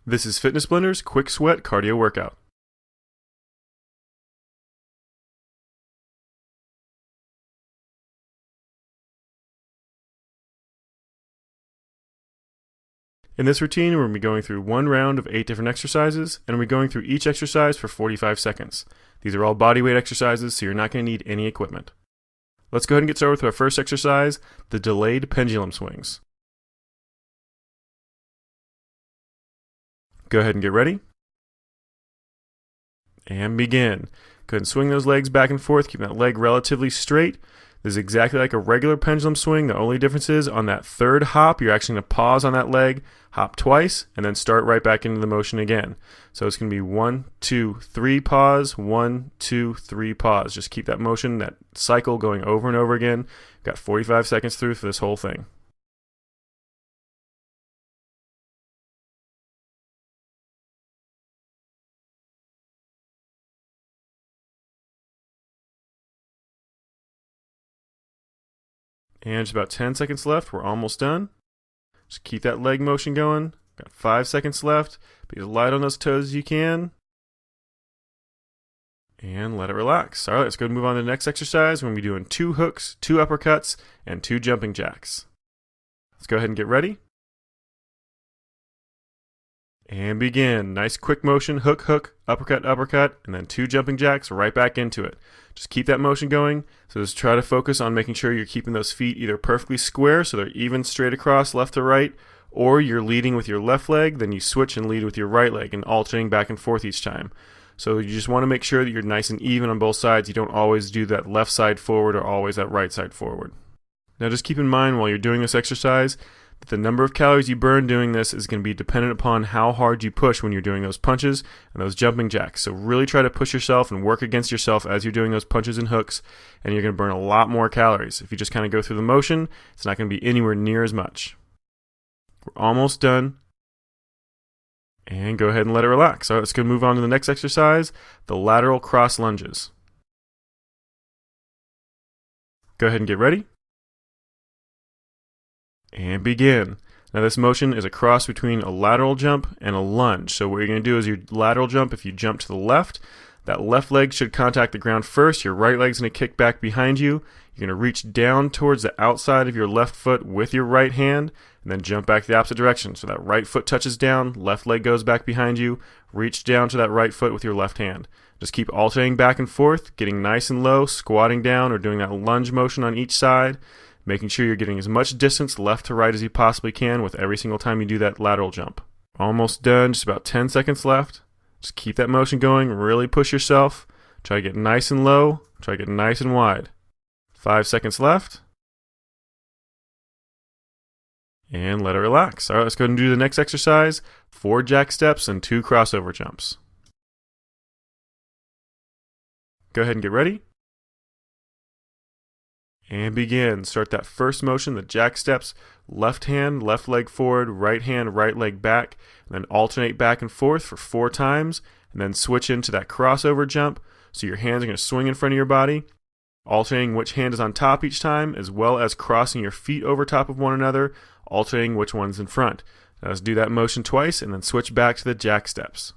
This is Fitness Blender's Quick Sweat Cardio Workout. In this routine, we're going to be going through one round of 8 different exercises, and we're going through each exercise for 45 seconds. These are all body weight exercises, so you're not going to need any equipment. Let's go ahead and get started with our first exercise, the delayed pendulum swings. Go ahead and get ready. And begin. Go ahead and swing those legs back and forth, keep that leg relatively straight. This is exactly like a regular pendulum swing. The only difference is on that third hop, you're actually going to pause on that leg, hop twice, and then start right back into the motion again. So it's going to be 1, 2, 3, pause, 1, 2, 3, pause. Just keep that motion, that cycle going over and over again. You've got 45 seconds through for this whole thing. And just about 10 seconds left. We're almost done. Just keep that leg motion going. Got 5 seconds left. Be as light on those toes as you can. And let it relax. All right, let's go and move on to the next exercise. We're going to be doing 2 hooks, 2 uppercuts, and 2 jumping jacks. Let's go ahead and get ready. And begin. Nice quick motion, hook, hook, uppercut, uppercut, and then 2 jumping jacks right back into it. Just keep that motion going. So just try to focus on making sure you're keeping those feet either perfectly square so they're even straight across left to right, or you're leading with your left leg, then you switch and lead with your right leg and alternating back and forth each time. So you just want to make sure that you're nice and even on both sides. You don't always do that left side forward or always that right side forward. Now just keep in mind while you're doing this exercise, the number of calories you burn doing this is going to be dependent upon how hard you push when you're doing those punches and those jumping jacks. So really try to push yourself and work against yourself as you're doing those punches and hooks, and you're going to burn a lot more calories. If you just kind of go through the motion, it's not going to be anywhere near as much. We're almost done. And go ahead and let it relax. All right, let's go move on to the next exercise, the lateral cross lunges. Go ahead and get ready. And begin. Now this motion is a cross between a lateral jump and a lunge. So what you're going to do is your lateral jump, if you jump to the left, that left leg should contact the ground first. Your right leg's going to kick back behind you. You're going to reach down towards the outside of your left foot with your right hand, and then jump back the opposite direction. So that right foot touches down, left leg goes back behind you, reach down to that right foot with your left hand. Just keep alternating back and forth, getting nice and low, squatting down or doing that lunge motion on each side, making sure you're getting as much distance left to right as you possibly can with every single time you do that lateral jump. Almost done, just about 10 seconds left. Just keep that motion going, really push yourself. Try to get nice and low, try to get nice and wide. 5 seconds left. And let it relax. All right, let's go ahead and do the next exercise, 4 jack steps and 2 crossover jumps. Go ahead and get ready. And begin. Start that first motion, the jack steps, left hand, left leg forward, right hand, right leg back, and then alternate back and forth for 4 times, and then switch into that crossover jump. So your hands are going to swing in front of your body, alternating which hand is on top each time, as well as crossing your feet over top of one another, alternating which one's in front. Now let's do that motion twice, and then switch back to the jack steps.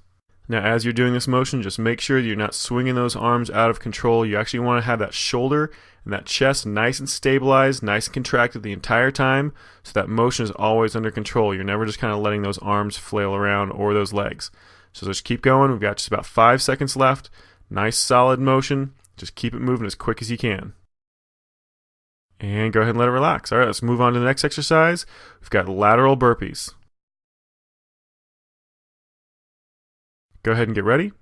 Now, as you're doing this motion, just make sure that you're not swinging those arms out of control. You actually want to have that shoulder and that chest nice and stabilized, nice and contracted the entire time, so that motion is always under control. You're never just kind of letting those arms flail around or those legs. So just keep going. We've got just about 5 seconds left. Nice, solid motion. Just keep it moving as quick as you can. And go ahead and let it relax. All right, let's move on to the next exercise. We've got lateral burpees. Go ahead and get ready.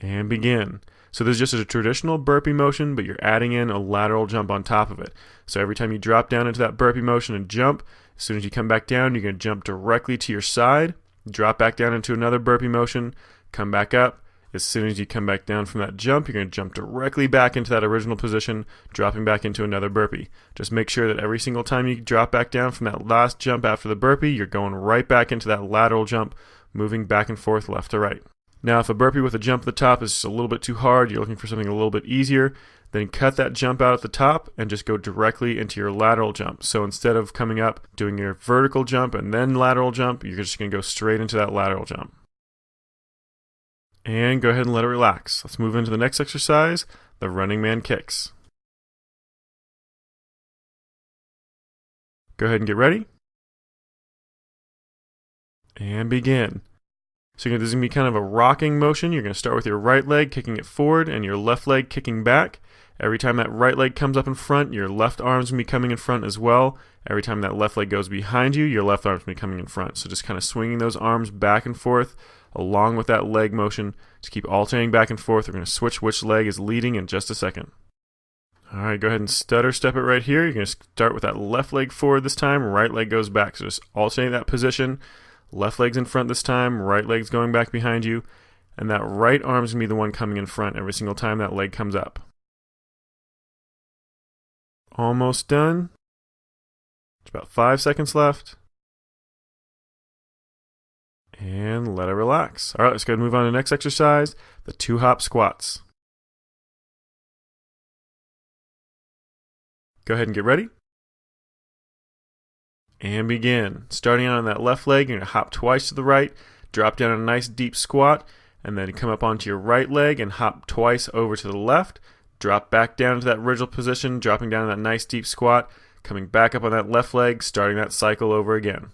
And begin. So this is just a traditional burpee motion, but you're adding in a lateral jump on top of it. So every time you drop down into that burpee motion and jump, as soon as you come back down, you're going to jump directly to your side, drop back down into another burpee motion, come back up. As soon as you come back down from that jump, you're going to jump directly back into that original position, dropping back into another burpee. Just make sure that every single time you drop back down from that last jump after the burpee, you're going right back into that lateral jump, moving back and forth left to right. Now, if a burpee with a jump at the top is just a little bit too hard, you're looking for something a little bit easier, Then cut that jump out at the top and just go directly into your lateral jump. So instead of coming up, doing your vertical jump and then lateral jump, you're just going to go straight into that lateral jump. And go ahead and let it relax. Let's move into the next exercise, the running man kicks. Go ahead and get ready. And begin. So this is going to be kind of a rocking motion. You're going to start with your right leg kicking it forward and your left leg kicking back. Every time that right leg comes up in front, your left arm's going to be coming in front as well. Every time that left leg goes behind you, your left arm's going to be coming in front. So just kind of swinging those arms back and forth along with that leg motion. Just keep alternating back and forth. We're going to switch which leg is leading in just a second. All right, go ahead and stutter step it right here. You're going to start with that left leg forward this time, right leg goes back. So just alternate that position. Left leg's in front this time, right leg's going back behind you, and that right arm's going to be the one coming in front every single time that leg comes up. Almost done. It's about 5 seconds left. And let it relax. All right, let's go ahead and move on to the next exercise, the 2-hop squats. Go ahead and get ready. And begin. Starting out on that left leg, you're going to hop twice to the right, drop down a nice deep squat, and then come up onto your right leg and hop twice over to the left. Drop back down to that original position, dropping down to that nice deep squat, coming back up on that left leg, starting that cycle over again.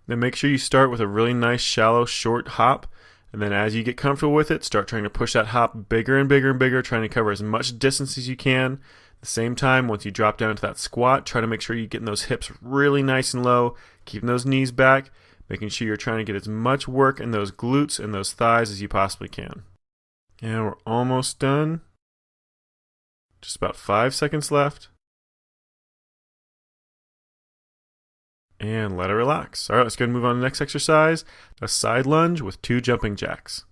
Then make sure you start with a really nice, shallow, short hop, and then as you get comfortable with it, start trying to push that hop bigger and bigger and bigger, trying to cover as much distance as you can. At the same time, once you drop down to that squat, try to make sure you're getting those hips really nice and low, keeping those knees back, making sure you're trying to get as much work in those glutes and those thighs as you possibly can. And we're almost done. Just about 5 seconds left. And let it relax. All right, let's go and move on to the next exercise, a side lunge with 2 jumping jacks.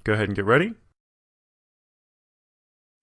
Go ahead and get ready.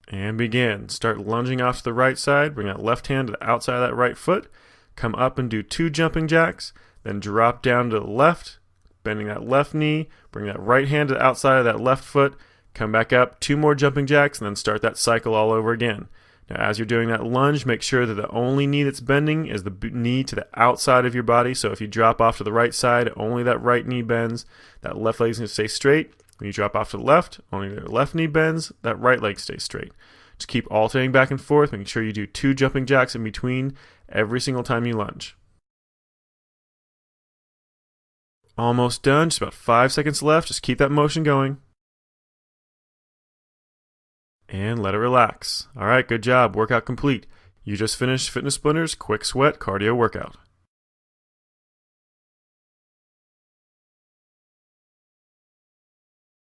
And begin. Start lunging off to the right side. Bring that left hand to the outside of that right foot. Come up and do 2 jumping jacks. Then drop down to the left, bending that left knee. Bring that right hand to the outside of that left foot. Come back up, 2 more jumping jacks, and then start that cycle all over again. Now, as you're doing that lunge, make sure that the only knee that's bending is the knee to the outside of your body. So if you drop off to the right side, only that right knee bends. That left leg's going to stay straight. When you drop off to the left, only the left knee bends, that right leg stays straight. Just keep alternating back and forth, making sure you do 2 jumping jacks in between every single time you lunge. Almost done, just about 5 seconds left. Just keep that motion going. And let it relax. All right, good job. Workout complete. You just finished Fitness Splinter's Quick Sweat Cardio Workout.